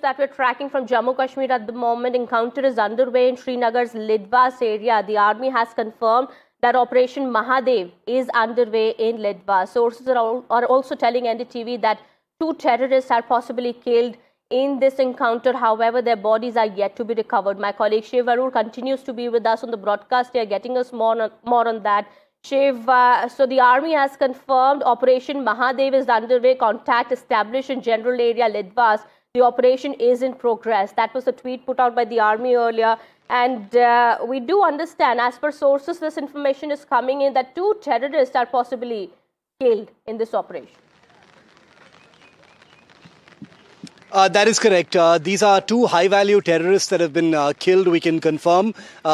That we're tracking from Jammu Kashmir at the moment. Encounter is underway in Srinagar's Lidwas area. The army has confirmed that Operation Mahadev is underway in Lidwas. Sources are also telling NDTV that 2 terrorists are possibly killed in this encounter. However, their bodies are yet to be recovered. My colleague Shiv Arur continues to be with us on the broadcast here, getting us more on that. Shiv, so the army has confirmed Operation Mahadev is underway. Contact established in general area Lidwas. The operation is in progress. That was a tweet put out by the army earlier. And we do understand, as per sources, this information is coming in that 2 terrorists are possibly killed in this operation. That is correct. These are 2 high-value terrorists that have been killed, we can confirm.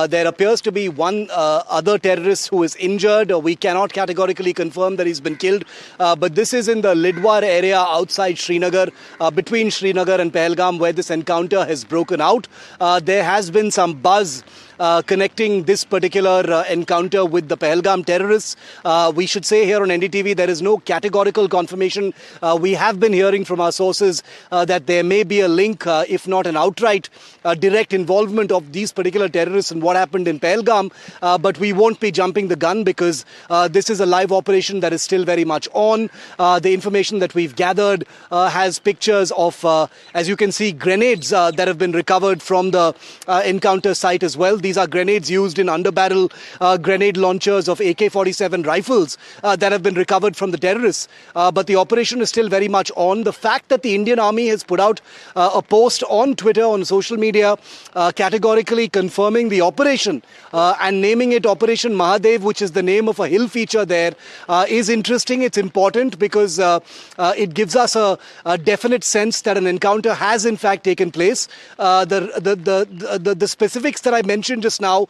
There appears to be one other terrorist who is injured. We cannot categorically confirm that he's been killed. But this is in the Lidwas area outside Srinagar, between Srinagar and Pahalgam, where this encounter has broken out. There has been some buzz connecting this particular encounter with the Pahalgam terrorists. We should say here on NDTV there is no categorical confirmation. We have been hearing from our sources that there may be a link, if not an outright direct involvement of these particular terrorists in what happened in Pahalgam. But we won't be jumping the gun because this is a live operation that is still very much on. The information that we've gathered has pictures of, as you can see, grenades that have been recovered from the encounter site as well. These are grenades used in underbarrel grenade launchers of AK-47 rifles that have been recovered from the terrorists. But the operation is still very much on. The fact that the Indian Army has put out a post on Twitter, on social media, categorically confirming the operation and naming it Operation Mahadev, which is the name of a hill feature there, is interesting. It's important because it gives us a definite sense that an encounter has in fact taken place. The specifics that I mentioned just now,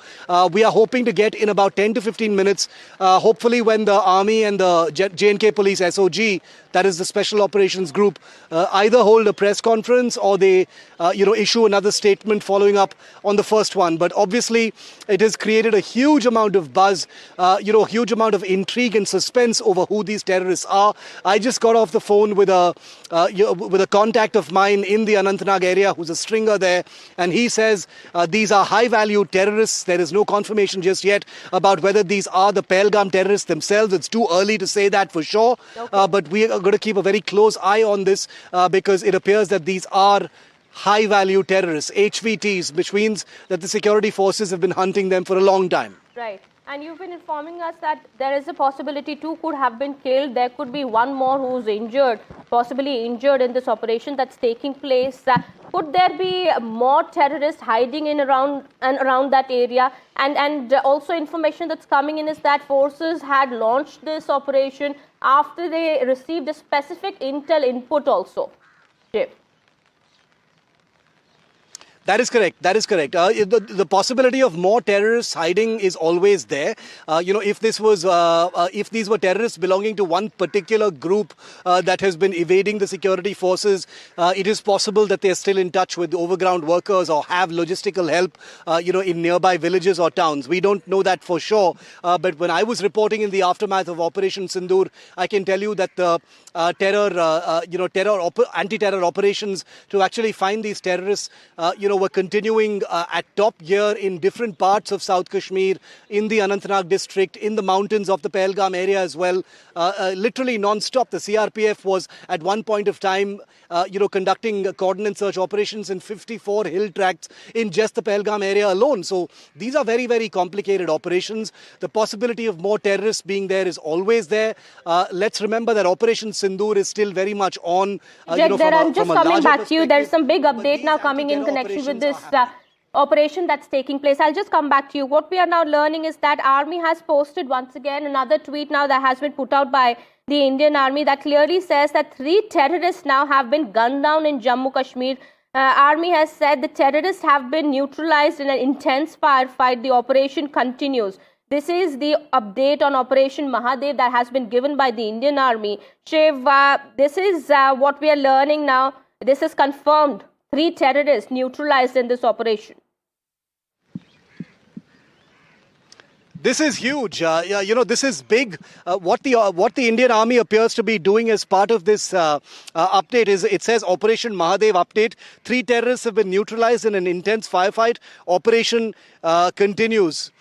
we are hoping to get in about 10 to 15 minutes, hopefully when the Army and the J&K Police SOG, that is the Special Operations Group, either hold a press conference or they issue another statement following up on the first one. But obviously it has created a huge amount of buzz, huge amount of intrigue and suspense over who these terrorists are. I just got off the phone with a contact of mine in the Anantnag area who's a stringer there, and he says these are high-value terrorists. There is no confirmation just yet about whether these are the Pahalgam terrorists themselves. It's too early to say that for sure. Okay. But we are going to keep a very close eye on this because it appears that these are high-value terrorists, HVTs, which means that the security forces have been hunting them for a long time. Right. And you've been informing us that there is a possibility 2 could have been killed. There could be one more who's injured, possibly injured in this operation that's taking place. Could there be more terrorists hiding in around that area? And also information that's coming in is that forces had launched this operation after they received a specific intel input also. Shiv. That is correct. That is correct. The possibility of more terrorists hiding is always there. If these were terrorists belonging to one particular group that has been evading the security forces, it is possible that they are still in touch with overground workers or have logistical help, in nearby villages or towns. We don't know that for sure. But when I was reporting in the aftermath of Operation Sindoor, I can tell you that the anti-terror operations to actually find these terrorists, were continuing at top gear in different parts of South Kashmir, in the Anantnag district, in the mountains of the Pahalgam area as well, literally non-stop. The CRPF was at one point of time, conducting coordinate search operations in 54 hill tracts in just the Pahalgam area alone. So these are very, very complicated operations. The possibility of more terrorists being there is always there. Let's remember that Operation Sindoor is still very much on. I'm just coming back to you. There's some big update now coming in connection with this operation that's taking place. I'll just come back to you. What we are now learning is that Army has posted once again another tweet now that has been put out by the Indian Army that clearly says that 3 terrorists now have been gunned down in Jammu Kashmir. Army has said the terrorists have been neutralized in an intense firefight. The operation continues. This is the update on Operation Mahadev that has been given by the Indian Army. Shiv, this is what we are learning now. This is confirmed. 3 terrorists neutralized in this operation. This is huge. This is big. What the Indian Army appears to be doing as part of this update is, it says Operation Mahadev update. 3 terrorists have been neutralized in an intense firefight. Operation continues.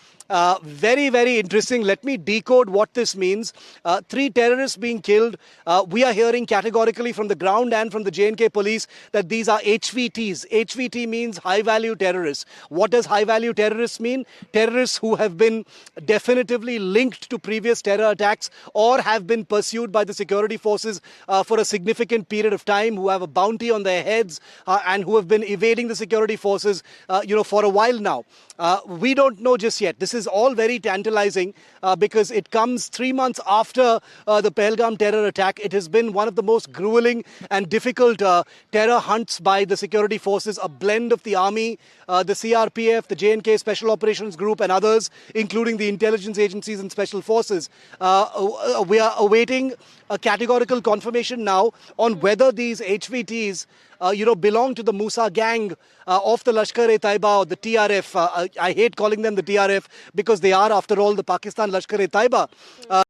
Very, very interesting. Let me decode what this means. 3 terrorists being killed. We are hearing categorically from the ground and from the J&K police that these are HVTs. HVT means high-value terrorists. What does high-value terrorists mean? Terrorists who have been definitively linked to previous terror attacks or have been pursued by the security forces for a significant period of time, who have a bounty on their heads and who have been evading the security forces, for a while now. We don't know just yet. This is all very tantalizing because it comes 3 months after the Pahalgam terror attack. It has been one of the most grueling and difficult terror hunts by the security forces, a blend of the army, the CRPF, the J&K Special Operations Group and others, including the intelligence agencies and special forces. We are awaiting a categorical confirmation now on whether these HVTs belong to the Musa gang of the Lashkar-e-Taiba or the TRF. I hate calling them the TRF because they are, after all, the Pakistan Lashkar-e-Taiba.